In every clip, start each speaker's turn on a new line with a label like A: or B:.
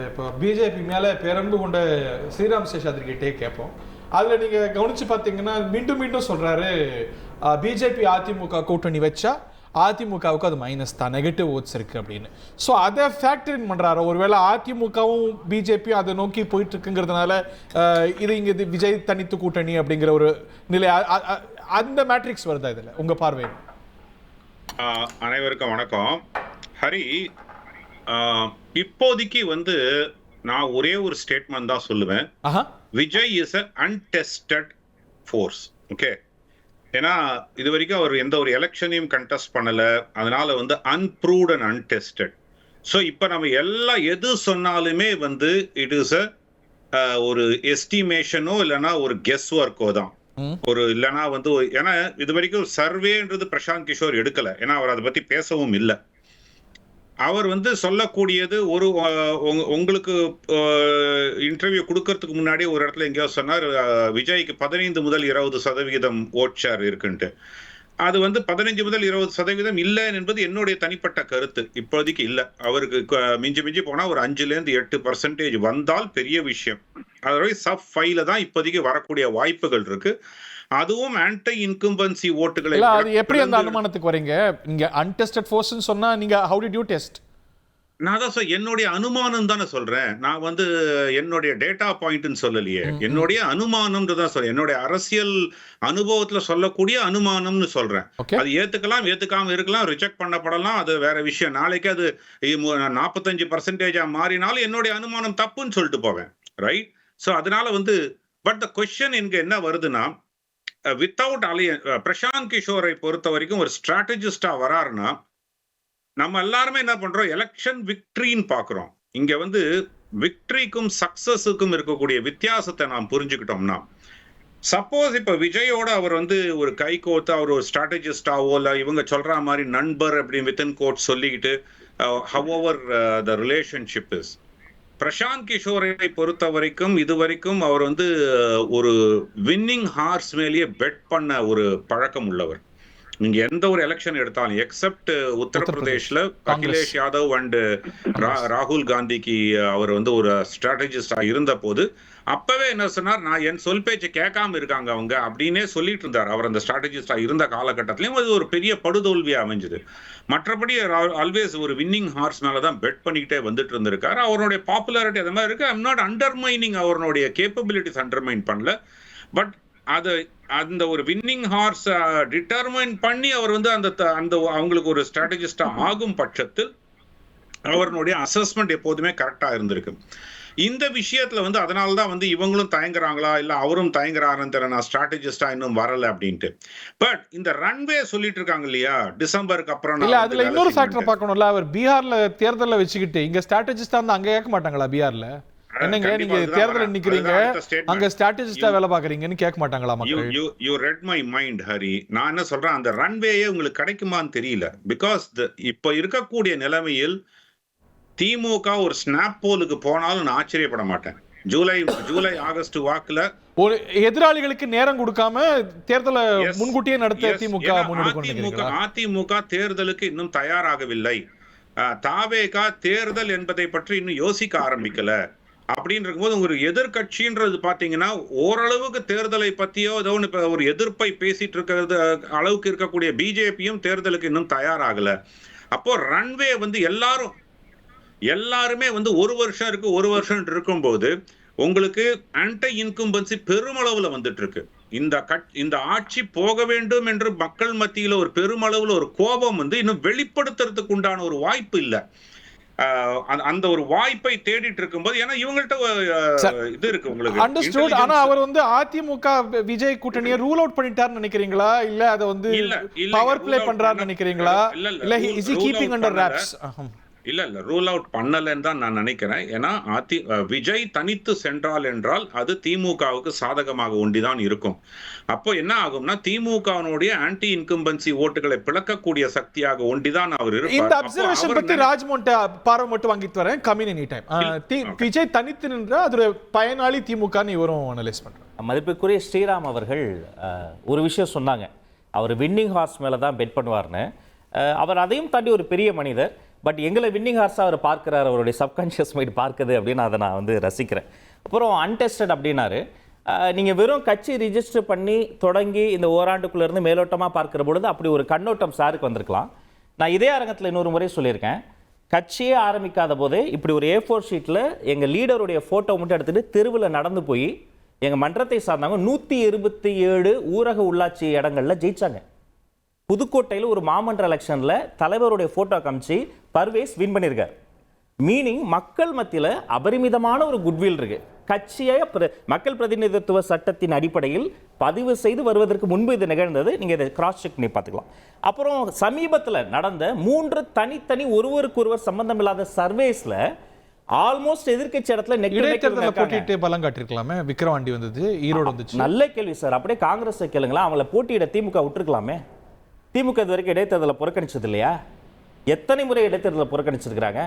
A: இப்போ பிஜேபி மேலே பேரன்பு கொண்ட ஸ்ரீராம் சேஷாத்ரி கிட்டே கேட்போம். அதில் நீங்கள் கவனித்து பார்த்தீங்கன்னா மீண்டும் மீண்டும் சொல்கிறாரு, பிஜேபி அதிமுக கூட்டணி வச்சா அதிமுகவுக்கு அது மைனஸ் தான், நெகட்டிவ் ஓட்ஸ் இருக்குது அப்படின்னு. ஸோ அதை ஃபேக்டரின் பண்ணுறாரு. ஒருவேளை அதிமுகவும் பிஜேபியும் அதை நோக்கி போயிட்டு இருக்குங்கிறதுனால இது இங்கே விஜய் தனித்து கூட்டணி அப்படிங்கிற ஒரு நிலை, அந்த மேட்ரிக்ஸ் வருதா இதில் உங்கள் பார்வை?
B: அனைவருக்கும் வணக்கம். ஹரி, இப்போதைக்கு நான் ஒரே ஒரு ஸ்டேட்மெண்ட் தான் சொல்லுவேன். Vijay is a untested force. Okay, ஏன்னா இது வரைக்கும் அவர் எந்த ஒரு எலெக்ஷனையும் கண்டெஸ்ட் பண்ணல, அதனால அன்ப்ரூவ்ட் அண்ட் அன்டெஸ்டட். ஸோ இப்போ நம்ம எல்லாம் எது சொன்னாலுமே இட் இஸ் அ ஒரு எஸ்டிமேஷனோ இல்லைன்னா ஒரு கெஸ் ஒர்க்கோ தான். ஒரு இல்லைன்னா ஏன்னா இது வரைக்கும் சர்வேன்றது பிரசாந்த் கிஷோர் எடுக்கல, ஏன்னா அவர் அதை பத்தி பேசவும் இல்லை. அவர் சொல்லக்கூடியது ஒரு உங்களுக்கு இன்டர்வியூ கொடுக்கறதுக்கு முன்னாடி ஒரு இடத்துல எங்கேயோ சொன்னார், விஜய்க்கு 15 முதல் 20% ஓட் ஷேர் இருக்குன்ட்டு. அது 15 முதல் 20% இல்லை என்பது என்னுடைய தனிப்பட்ட கருத்து. இப்போதைக்கு இல்லை. அவருக்கு மிஞ்சி மிஞ்சி போனா ஒரு 5-8% வந்தால் பெரிய விஷயம். அதோட சப் 5 தான் இப்போதைக்கு வரக்கூடிய வாய்ப்புகள் இருக்கு. அதுவும் ஆன்டி இன்கம்பன்சி ஓட்டுகளை.
A: அது எப்படி அந்த அனுமானத்துக்கு வரீங்க? நீங்க அன்டெஸ்டட் ஃபோர்ஸ்னு சொன்னா நீங்க how did you test?
B: நான் தான் என்னுடைய அனுமானம் தானே சொல்றேன். நான் என்னுடைய டேட்டா பாயிண்ட்னு சொல்லலையே, என்னுடைய அனுமானம்னு தான் சொல்றேன். என்னுடைய அரசியல் அனுபவத்துல சொல்லக்கூடிய அனுமானம்னு சொல்றேன். அது ஏத்துக்கலாம், ஏத்துக்காம இருக்கலாம், ரிஜெக்ட் பண்ணப்படலாம், அது வேற விஷயம். நாளைக்கு அது 45% மாறினாலும் என்னுடைய அனுமானம் தப்புன்னு சொல்லிட்டு போவேன். ரைட்? ஸோ அதனால பட் த கொஸ்டின் இங்க என்ன வருதுன்னா, வித்தவுட் பிரசாந்த் கிஷோரை பொறுத்த வரைக்கும் ஒரு ஸ்ட்ராட்டஜிஸ்டா வராருன்னா, நம்ம எல்லாருமே என்ன பண்றோம், எலெக்ஷன் விக்டரின்னு பாக்குறோம். இங்க விக்டரிக்கும் சக்சஸுக்கும் இருக்கக்கூடிய வித்தியாசத்தை நாம் புரிஞ்சுக்கிட்டோம்னா, சப்போஸ் இப்ப விஜயோட அவர் ஒரு கை கோத்து அவர் ஒரு ஸ்ட்ராட்டஜிஸ்டாவோ இல்ல இவங்க சொல்ற மாதிரி நண்பர் அப்படின்னு வித்தின் கோட் சொல்லிக்கிட்டு however the relationship is, Prashant கிஷோரை பொறுத்த வரைக்கும் இதுவரைக்கும் அவர் ஒரு வின்னிங் ஹார்ஸ் மேலேயே பெட் பண்ண ஒரு பழக்கம் உள்ளவர். நீங்க எந்த ஒரு எலெக்ஷன் எடுத்தாலும் எக்ஸப்ட் உத்தரப்பிரதேஷ்ல அகிலேஷ் யாதவ் அண்ட் ராகுல் காந்திக்கு அவர் ஒரு ஸ்ட்ராட்டஜிஸ்டா இருந்த போது அப்பவே என்ன சொன்னார், நான் என் சொல் பேச்சு கேட்காம இருக்காங்க அவங்க அப்படின்னே சொல்லிட்டு இருந்தார். அவர் அந்த ஸ்ட்ராட்டஜிஸ்டா இருந்த காலகட்டத்திலையும் அது ஒரு பெரிய படுதோல்வியா அமைஞ்சது. மற்றபடி ஆல்வேஸ் ஒரு வின்னிங் ஹார்ஸ் மேலதான் பெட் பண்ணிக்கிட்டே வந்துட்டு இருந்திருக்காரு. அவருடைய பாப்புலாரிட்டி அந்த மாதிரி இருக்கு. ஐம் நாட் அண்டர்மைனிங் அவருடைய கேப்பபிலிட்டிஸ் அண்டர்மைன் பண்ணல. பட் அது அந்த ஒரு வின்னிங் ஹார்ஸ் டிட்டர்மைன் பண்ணி அவர் அந்த அவங்களுக்கு ஒரு ஸ்ட்ராட்டஜிஸ்டா ஆகும் பட்சத்தில் அவருடைய அசஸ்மெண்ட் எப்போதுமே கரெக்டா இருந்திருக்கு. இந்த விஷயத்துல அதனாலதான் இவங்களும் தயங்குறாங்களா இல்ல அவரும் தயங்குறாருன்னு தெரியல, நான் ஸ்ட்ராட்டஜிஸ்டா இன்னும் வரல அப்படின்ட்டு. பட் இந்த ரன்வே சொல்லிட்டு இருக்காங்க இல்லையா, டிசம்பருக்கு அப்புறம்
A: இல்ல அதுல இன்னொரு ஃபேக்டர் பார்க்கணும்ல. அவர் பீகார்ல தேர்தலை வச்சுக்கிட்டு இங்க ஸ்ட்ராட்டஜிஸ்டா அங்க கேட்க மாட்டாங்களா? பீகார்ல என்னங்க நீங்க தேர்தல் நிக்கிறீங்க, அங்க ஸ்ட்ராட்டஜிஸ்டா வேலை பாக்குறீங்கன்னு கேட்க மாட்டாங்களா மக்கள்?
B: You red my mind Hari. நான் என்ன சொல்றேன், அந்த ரன்வேயே உங்களுக்கு கிடைக்குமான்னு தெரியல. பிகாஸ் இப்ப இருக்கக்கூடிய நிலைமையில் திமுக ஒரு ஸ்னாப் போலுக்கு போனாலும் நான் ஆச்சரியப்பட மாட்டேன். ஜூலை ஆகஸ்ட் வாக்குல
A: ஒரு எதிராளிகளுக்கு நேரம் கொடுக்காம தேர்தலை முன்கூட்டியே நடத்த
B: அதிமுக தேர்தலுக்கு இன்னும் தயாராகவில்லை. தாவேகா தேர்தல் என்பதை பற்றி இன்னும் யோசிக்க ஆரம்பிக்கல. அப்படின்னு இருக்கும்போது ஒரு எதிர்கட்சின்றது பாத்தீங்கன்னா ஓரளவுக்கு தேர்தலை பத்தியோ ஏதோ ஒரு எதிர்ப்பை பேசிட்டு இருக்கிறது அளவுக்கு இருக்கக்கூடிய பிஜேபியும் தேர்தலுக்கு இன்னும் தயாராகல. அப்போ ரன்வே எல்லாருமே ஒரு வருஷம் இருக்கு, ஒரு வருஷம் இருக்கும்போது உங்களுக்கு ஆன்டி இன்கம்பன்சி பெருமளவுல வந்துட்டு இருக்கு. இந்த ஆட்சி போக வேண்டும் என்று மக்கள் மத்தியில ஒரு பெருமளவுல ஒரு கோபம் இன்னும் வெளிப்படுத்துறதுக்கு உண்டான ஒரு வாய்ப்பு இல்லை. அந்த ஒரு வாய்ப்பை தேடிட்டு இருக்கும்போது, ஏன்னா இவங்கள்ட்ட இது இருக்கு உங்களுக்கு
A: அண்டர்ஸ்டூட். ஆனா அவர் அதிமுக விஜய் கூட்டணியை ரூல் அவுட் பண்ணிட்டாருன்னு நினைக்கிறீங்களா, இல்ல அதை பவர் பிளே பண்றாருன்னு நினைக்கிறீங்களா, இல்ல is he keeping under robs?
B: இல்ல ரூல் அவுட் பண்ணலன்னு தான் நான் நினைக்கிறேன். ஏன்னா விஜய் தனித்து சென்றால் என்றால் அது திமுகவுக்கு சாதகமாக ஒண்டிதான் இருக்கும். அப்போ என்ன ஆகும்னா திமுகவுடைய ஆன்டி இன்கம்பன்சி ஓட்டுகளை பிளக்கக்கூடிய சக்தியாக ஒண்டிதான் அவர் இருப்பார்.
A: இந்த அப்சர்வேஷன் பத்தி ராஜ்மோன்ட்ட பார்வை மட்டும் வாங்கிட்டு வரேன். கமிங் எனி டைம் விஜய் தனித்து நின்றா அது பயனாளி திமுகன்னு இவரும் அனலைஸ் பண்றாரு.
C: மதிப்புக்குரிய ஸ்ரீராம் அவர்கள் ஒரு விஷயம் சொன்னாங்க, அவர் வின்னிங் ஹார்ஸ் மேல தான் பெட் பண்ணுவார்னு. அவர் அதையும் தாண்டி ஒரு பெரிய மனிதர். பட் எங்களை வின்னிங் ஹார்ஸாக அவர் பார்க்குறாரு, அவருடைய சப்கான்ஷியஸ் மைண்ட் பார்க்குது அப்படின்னு அதை நான் வந்து ரசிக்கிறேன். அப்புறம் அன்டெஸ்டட் அப்படின்னாரு. நீங்கள் வெறும் கட்சி ரிஜிஸ்டர் பண்ணி தொடங்கி இந்த ஓராண்டுக்குள்ளேருந்து மேலோட்டமாக பார்க்குற பொழுது அப்படி ஒரு கண்ணோட்டம் சாருக்கு வந்திருக்கலாம். நான் இதே அரங்கத்தில் இன்னொரு முறை சொல்லியிருக்கேன், கட்சியே ஆரம்பிக்காத போதே இப்படி ஒரு A4 ஷீட்டில் எங்கள் லீடருடைய ஃபோட்டோ மட்டும் எடுத்துகிட்டு தெருவில் நடந்து போய் எங்கள் மன்றத்தை சார்ந்தவங்க 127 ஊரக உள்ளாட்சி இடங்களில் ஜெயிச்சாங்க. புதுக்கோட்டையில் ஒரு மாமன்ற எலெக்ஷனில் தலைவருடைய ஃபோட்டோ காமிச்சு பர்வேஸ் வின் பண்ணியிருக்கார். மீனிங் மக்கள் மத்தியில் அபரிமிதமான ஒரு குட்வில் இருக்கு. கட்சியை மக்கள் பிரதிநிதித்துவ சட்டத்தின் அடிப்படையில் பதிவு செய்து வருவதற்கு முன்பு இது நிகழ்ந்தது. நீங்கள் இதை கிராஸ் செக் பண்ணி பார்த்துக்கலாம். அப்புறம் சமீபத்தில் நடந்த 3 தனித்தனி ஒருவருக்கொருவர் சம்பந்தம் இல்லாத சர்வேஸ்ல ஆல்மோஸ்ட் எதிர்க்கட்சி இடத்துல
A: இடைத்தேர்தலில் போட்டிட்டு பலம் காட்டிருக்கலாமே. விக்கிரவாண்டி வந்தது, ஈரோடு வந்துச்சு.
C: நல்ல கேள்வி சார். அப்படியே காங்கிரஸ் கேளுங்களா, அவங்கள போட்டியிட திமுக விட்டுருக்கலாமே. திமுக இது வரைக்கும் இடைத்தேர்தலை புறக்கணிச்சது இல்லையா? எத்தனை முறை இடைத்தேர்தலை புறக்கணிச்சிருக்கிறாங்க?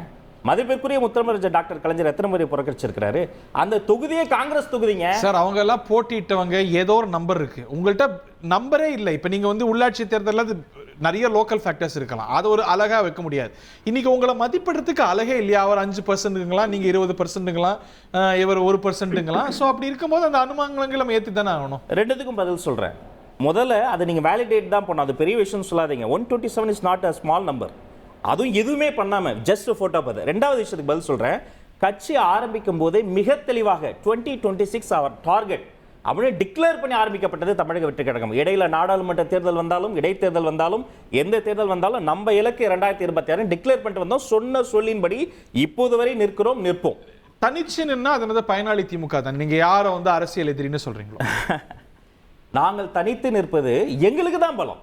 C: மதிப்பிற்குரிய முத்தமிழர் டாக்டர் கலைஞர் எத்தனை முறை புறக்கணிச்சிருக்கிறாரு? அந்த தொகுதியே காங்கிரஸ் தொகுதிங்க
A: சார். அவங்க எல்லாம் போட்டிட்டவங்க ஏதோ ஒரு நம்பர் இருக்கு, உங்கள்கிட்ட நம்பரே இல்லை. இப்ப நீங்க வந்து உள்ளாட்சி தேர்தலில் நிறைய லோக்கல் ஃபேக்டர்ஸ் இருக்கலாம், அது ஒரு அழகா வைக்க முடியாது. இன்னைக்கு உங்களை மதிப்பிடுறதுக்கு அழகே இல்லையா? அவர் 5%ங்களா, நீங்க 20%ங்களா, இவர் 1%ங்களா? ஸோ அப்படி இருக்கும்போது அந்த அனுமானங்களை நம்ம ஏற்றி தானே ஆகணும்.
C: ரெண்டுத்துக்கும் பதில் சொல்றேன். முதல்ல அதை நீங்க வேலிடேட் தான் பண்ணணும், அது பெரிய விஷயம் சொல்லாதீங்க. 127 is not a small number. அதுவும் எதுவுமே பண்ணாம ஜஸ்ட் போட்டோ பார்த்து. ரெண்டாவது விஷயத்துக்கு பதில் சொல்றேன். கட்சி ஆரம்பிக்கும் போதே மிக தெளிவாக 2026 அவர் டார்கெட் அப்படியே டிக்ளேர் பண்ணி ஆரம்பிக்கப்பட்டது தமிழக வெற்றி கழகம். இடையில நாடாளுமன்ற தேர்தல் வந்தாலும், இடைத்தேர்தல் வந்தாலும், எந்த தேர்தல் வந்தாலும் நம்ம இலக்கு 2026 டிக்ளேர் பண்ணிட்டு வந்தோம். சொன்ன சொல்லின்படி இப்போது வரை நிற்கிறோம், நிற்போம்.
A: தனிச்சு நின்னா அது பயனாளி திமுக தான். நீங்க யாரை வந்து அரசியல் எதிரின்னு சொல்றீங்களோ?
C: நாங்கள் தனித்து நிற்பது எங்களுக்கு தான் பலம்.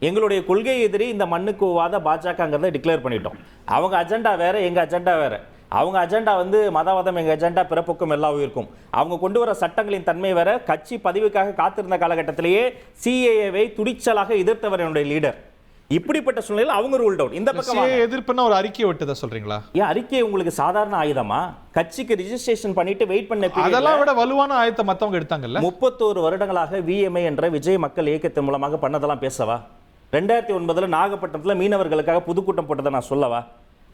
C: எங்களுடைய கொள்கை எதிரி இந்த மண்ணுக்கு ஒவ்வாத பாஜகங்கிறத டிக்ளேர் பண்ணிட்டோம். அவங்க அஜெண்டா வேற, எங்க அஜெண்டா வேற. அவங்க அஜெண்டா வந்து மதவாதம், எங்க அஜெண்டா பிறப்புக்கும் எல்லா உயிருக்கும். அவங்க கொண்டு வர சட்டங்களின் தன்மை வேற. கட்சி பதிவுக்காக காத்திருந்த காலகட்டத்திலேயே CAA-வை துடிச்சலாக எதிர்த்தவர் என்னுடைய லீடர். இப்படிப்பட்ட சூழ்நிலையில் அவங்க ரூல் டவுன். இந்த பக்கம்
A: எதிர்ப்புன்னா ஒரு அறிக்கை விட்டதா சொல்றீங்களா?
C: ஏன் அறிக்கை உங்களுக்கு சாதாரண ஆயுதமா? கட்சிக்கு ரிஜிஸ்ட்ரேஷன் பண்ணிட்டு வெயிட் பண்ண
A: அதெல்லாம் விட வலுவான ஆயுதத்தை மத்தவங்க எடுத்தாங்கல்ல.
C: 31 வருடங்களாக VMI என்ற விஜய் மக்கள் இயக்கத்தின் மூலமாக பண்ணதெல்லாம் பேசவா? 2009 நாகப்பட்டினத்தில் மீனவர்களுக்காக புதுக்கூட்டம் போட்டதை நான் சொல்லவா?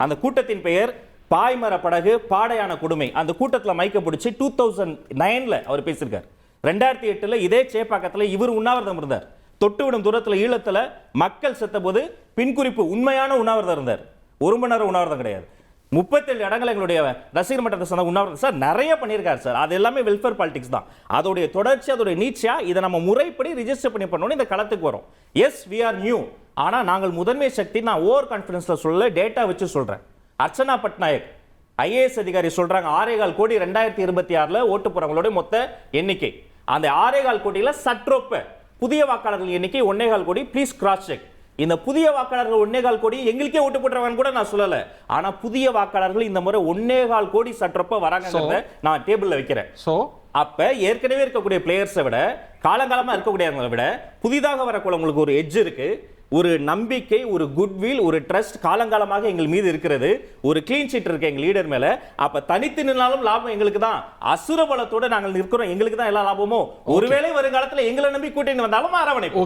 C: அந்த கூட்டத்தின் பெயர் பாய்மர படகு பாடையான கொடுமை. அந்த கூட்டத்தில் மைக்க பிடிச்சி 2009 அவர் பேசியிருக்கார். 2008 இதே சேப்பாக்கத்தில் இவர் உண்ணாவிரதம் இருந்தார். தொட்டுவிடும் தூரத்தில் ஈழத்தில் மக்கள் செத்த போது பின்குறிப்பு உண்மையான உண்ணாவிரதம் இருந்தார். 1 மணி நேரம் உண்ணாவிரதம் கிடையாது. 37 இடங்கள் எங்களுடைய ரசிகர் மன்றத்தை சொந்த உண்ணாவிரதம் சார் நிறைய பண்ணியிருக்காரு சார். அது எல்லாமே வெல்ஃபேர் பாலிடிக்ஸ் தான். அதோடைய தொடர்ச்சி, அதோடைய நீட்சியா இதை நம்ம முறைப்படி ரிஜிஸ்டர் பண்ணி பண்ணணும். இந்த களத்துக்கு வரும். Yes we are new. ஆனா நாங்கள் முதன்மை சக்தி. நான் ஓவர் கான்ஃபிடன்ஸ்ல சொல்ல, டேட்டா வச்சு சொல்றேன். அர்ச்சனா பட்நாயக் IAS அதிகாரி சொல்றாங்க 6.25 கோடி 2026 ஓட்டு போறவங்களோட மொத்த எண்ணிக்கை. அந்த 6.25 கோடியில சற்றொப்ப புதிய வாக்காளர்கள் எண்ணிக்கை 1.25 கோடி. Please cross check. இந்த புதிய வாக்காளர்கள் 1.25 கோடி எங்களுக்கே ஓட்டு போட்டுறவங்க கூட நான் சொல்லல. ஆனா புதிய வாக்காளர்கள் இந்த முறை 1.25 கோடி சற்றொப்ப வராங்கிறத நான் டேபிள்ல வைக்கிறேன். சோ அப்ப ஏற்கனவே இருக்கக்கூடிய பிளேயர்ஸை விட, காலங்காலமா இருக்கக்கூடியவங்களை விட புதிதாக வரக்கூடியவங்களுக்கு ஒரு எட்ஜ் இருக்கு, ஒரு நம்பிக்கை, ஒரு குட்வில், ஒரு ட்ரஸ்ட் காலங்காலமாக எங்கள் மீது இருக்கிறது. ஒரு கிளீன் ஷீட் இருக்கு எங்க லீடர் மேல. அப்ப தனித்து நின்னாலும் லாபம் எங்களுக்கு தான். அசுர பலத்தோட நாங்கள் நிற்கிறோம், எங்களுக்கு தான் எல்லா லாபமும். ஒருவேளை வருங்காலத்தில் எங்களை நம்பி கூட்டணி வந்தாலும் அரவணைப்பு.